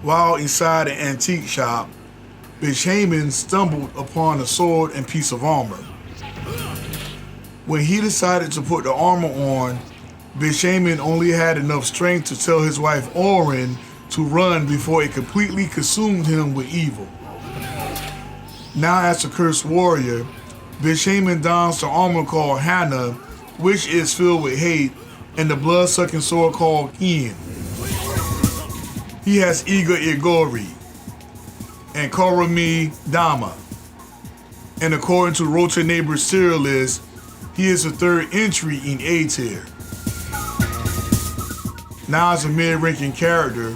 While inside an antique shop, Bishamon stumbled upon a sword and piece of armor. When he decided to put the armor on, Bishamon only had enough strength to tell his wife Orin to run before it completely consumed him with evil. Now as a cursed warrior, Bishamon dons the armor called Hana, which is filled with hate, and the blood-sucking sword called Kin. He has Iaigiri and Karame Dama. And according to Rota Neighbor's tier list, he is the third entry in A tier. Now as a mid-ranking character,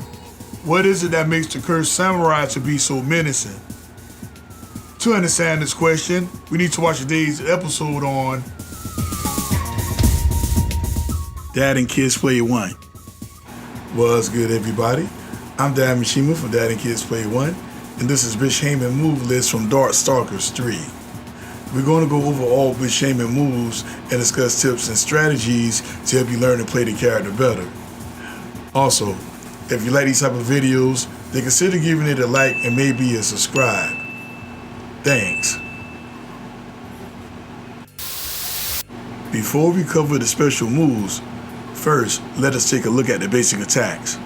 what is it that makes the cursed samurai to be so menacing? To understand this question, we need to watch today's episode on Dad and Kids Play 1. What's good, everybody? I'm Dad Mishima from Dad and Kids Play 1, and this is Bishamon move list from Darkstalkers 3. We're going to go over all Bishamon moves and discuss tips and strategies to help you learn to play the character better. Also, if you like these type of videos, then consider giving it a like and maybe a subscribe. Thanks. Before we cover the special moves, first let us take a look at the basic attacks.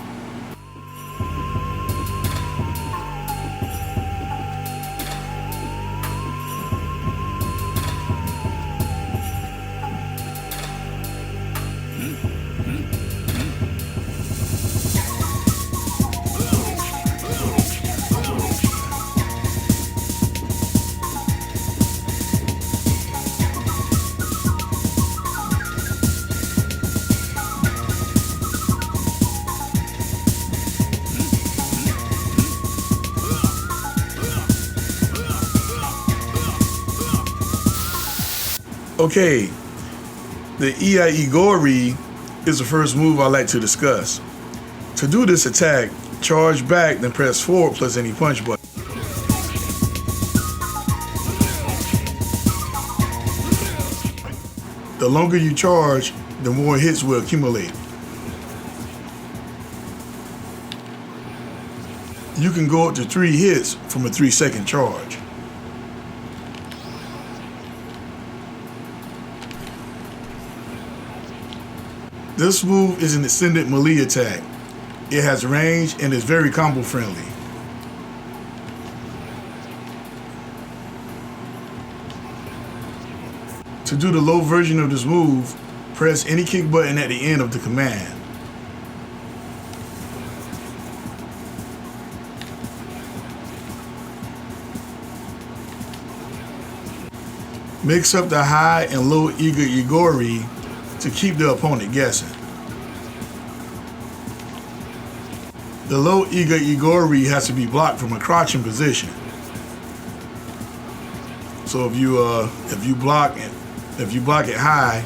Okay, the Iaigiri is the first move I like to discuss. To do this attack, charge back, then press forward plus any punch button. The longer you charge, the more hits will accumulate. You can go up to 3 hits from a 3-second charge. This move is an extended melee attack. It has range and is very combo friendly. To do the low version of this move, press any kick button at the end of the command. Mix up the high and low Iaigiri to keep the opponent guessing. The low Iaigiri has to be blocked from a crouching position. So if you block it high,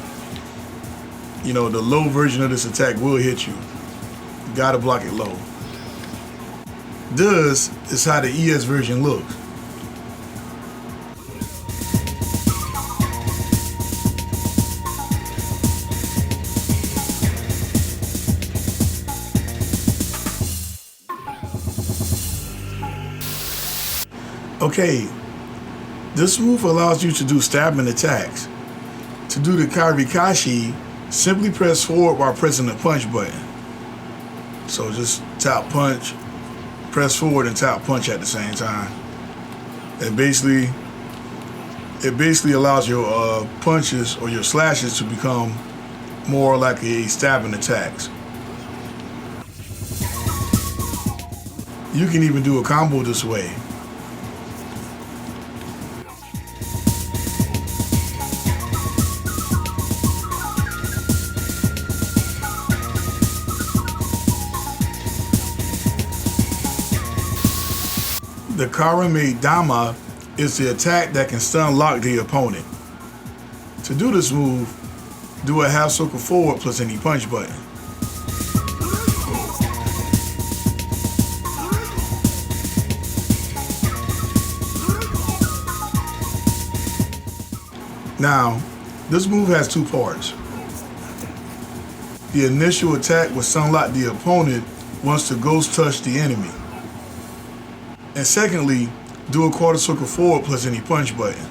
you know the low version of this attack will hit you. You gotta block it low. This is how the ES version looks. Okay, this move allows you to do stabbing attacks. To do the Kirikaeshi, simply press forward while pressing the punch button. So just tap punch, press forward and tap punch at the same time. It basically allows your punches or your slashes to become more like a stabbing attacks. You can even do a combo this way. The Karame Dama is the attack that can stun lock the opponent. To do this move, do a half circle forward plus any punch button. Now, this move has 2 parts. The initial attack will stun lock the opponent once the ghost touch the enemy. And secondly, do a quarter circle forward plus any punch button.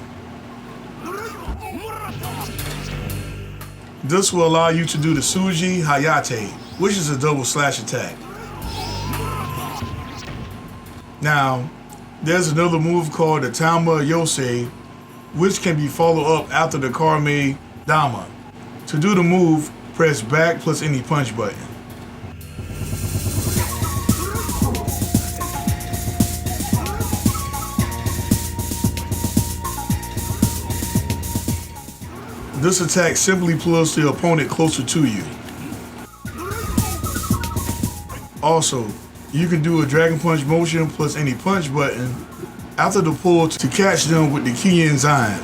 This will allow you to do the Tsuji Hayate, which is a double slash attack. Now, there's another move called the Tama Yosei, which can be followed up after the Karame Dama. To do the move, press back plus any punch button. This attack simply pulls the opponent closer to you. Also, you can do a Dragon Punch motion plus any punch button after the pull to catch them with the Kiin Zan.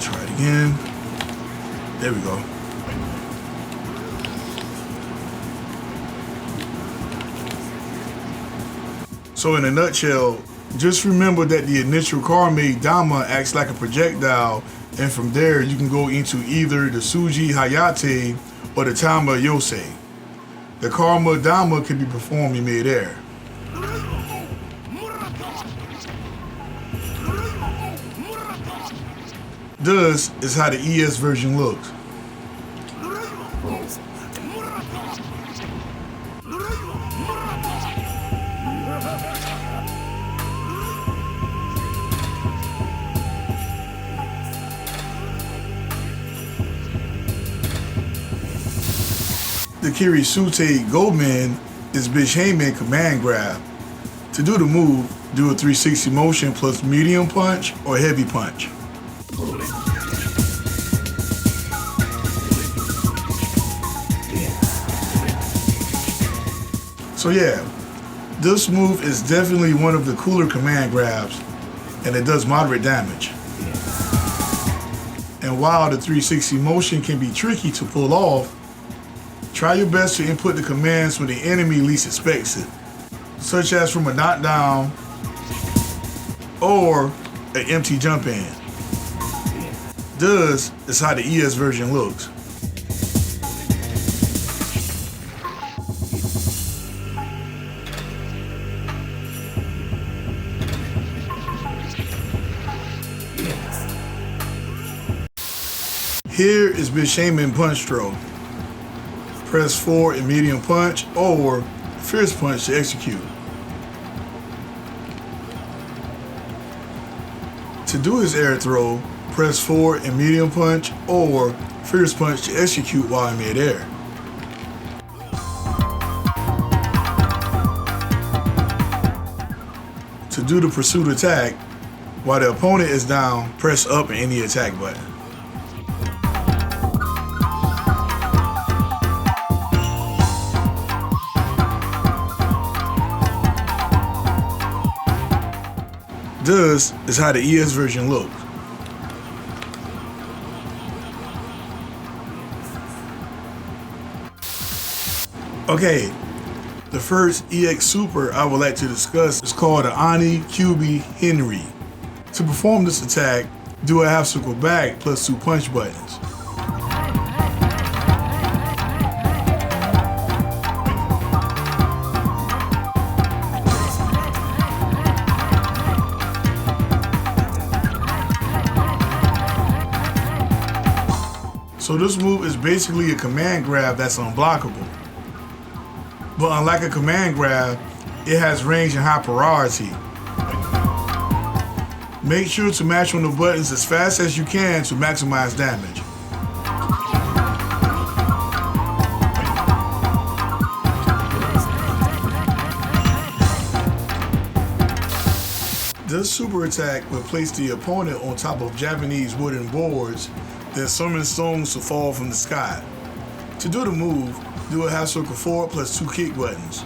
Try it again. There we go. So in a nutshell, just remember that the initial Karame Dama acts like a projectile, and from there you can go into either the Tsuji Hayate or the Tama Yosei. The Karame Dama can be performed in midair. This is how the ES version looks. The Kirisute Gomen is Bishamon command grab. To do the move, do a 360 motion plus medium punch or heavy punch. So yeah, this move is definitely one of the cooler command grabs, and it does moderate damage. And while the 360 motion can be tricky to pull off, try your best to input the commands when the enemy least expects it, such as from a knockdown or an empty jump in. This is how the ES version looks. Here is Bishamon punch throw. Press forward in medium punch or fierce punch to execute. To do his air throw, press forward in medium punch or fierce punch to execute while in midair. To do the pursuit attack, while the opponent is down, press up in any attack button. This is how the ES version looks. Okay, the first EX Super I would like to discuss is called the Ani Kubi Hineri. To perform this attack, do a half circle back plus 2 punch buttons. So this move is basically a command grab that's unblockable. But unlike a command grab, it has range and high priority. Make sure to mash on the buttons as fast as you can to maximize damage. This super attack will place the opponent on top of Japanese wooden boards, then summon stones to fall from the sky. To do the move, do a half circle forward plus 2 kick buttons.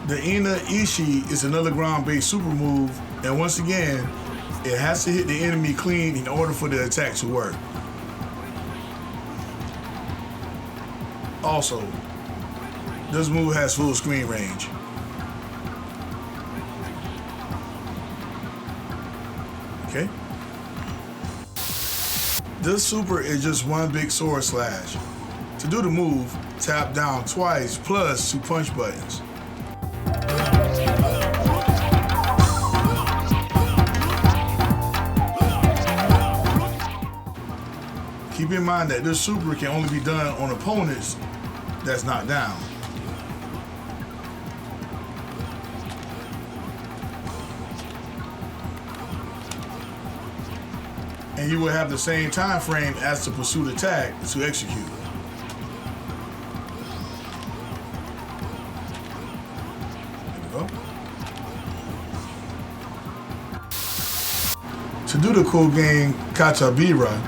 The Ishi is another ground-based super move, and once again, it has to hit the enemy clean in order for the attack to work. Also, this move has full screen range. Okay. This super is just one big sword slash. To do the move, tap down twice plus 2 punch buttons. Keep in mind that this super can only be done on opponents that's not down. And you will have the same time frame as the pursuit attack to execute. There we go. To do the cool game Katabira,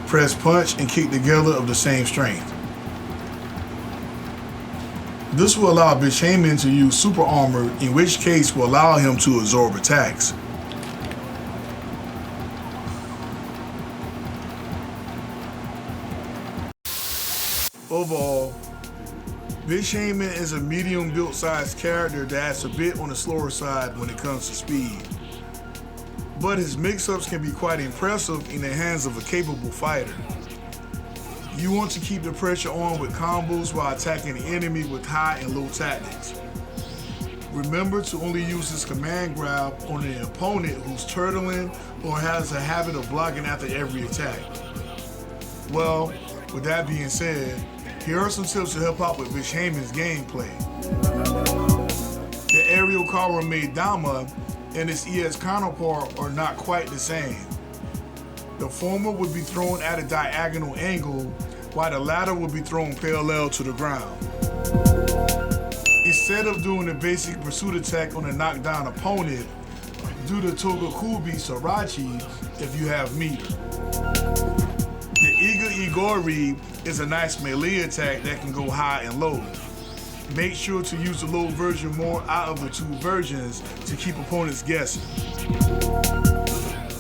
press punch and kick together of the same strength. This will allow Bishamon to use super armor, in which case will allow him to absorb attacks. Overall, Bishamon is a medium built sized character that's a bit on the slower side when it comes to speed. But his mix-ups can be quite impressive in the hands of a capable fighter. You want to keep the pressure on with combos while attacking the enemy with high and low tactics. Remember to only use his command grab on an opponent who's turtling or has a habit of blocking after every attack. Well, with that being said, here are some tips to help out with Bishamon's gameplay. The aerial Karame Dama and its EX counterpart are not quite the same. The former would be thrown at a diagonal angle, while the latter would be thrown parallel to the ground. Instead of doing a basic pursuit attack on a knockdown opponent, do the Togakubi Sarashi if you have meter. The Iaigiri is a nice melee attack that can go high and low. Make sure to use the low version more out of the two versions to keep opponents guessing.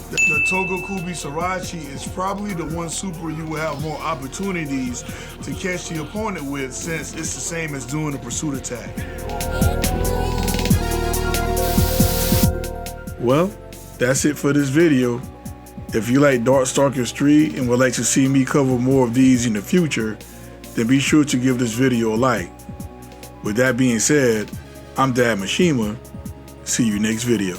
The Togakubi Sarashi is probably the one super you will have more opportunities to catch the opponent with, since it's the same as doing a pursuit attack. Well, that's it for this video. If you like Darkstalkers 3 and would like to see me cover more of these in the future, then be sure to give this video a like. With that being said, I'm Dad Mishima. See you next video.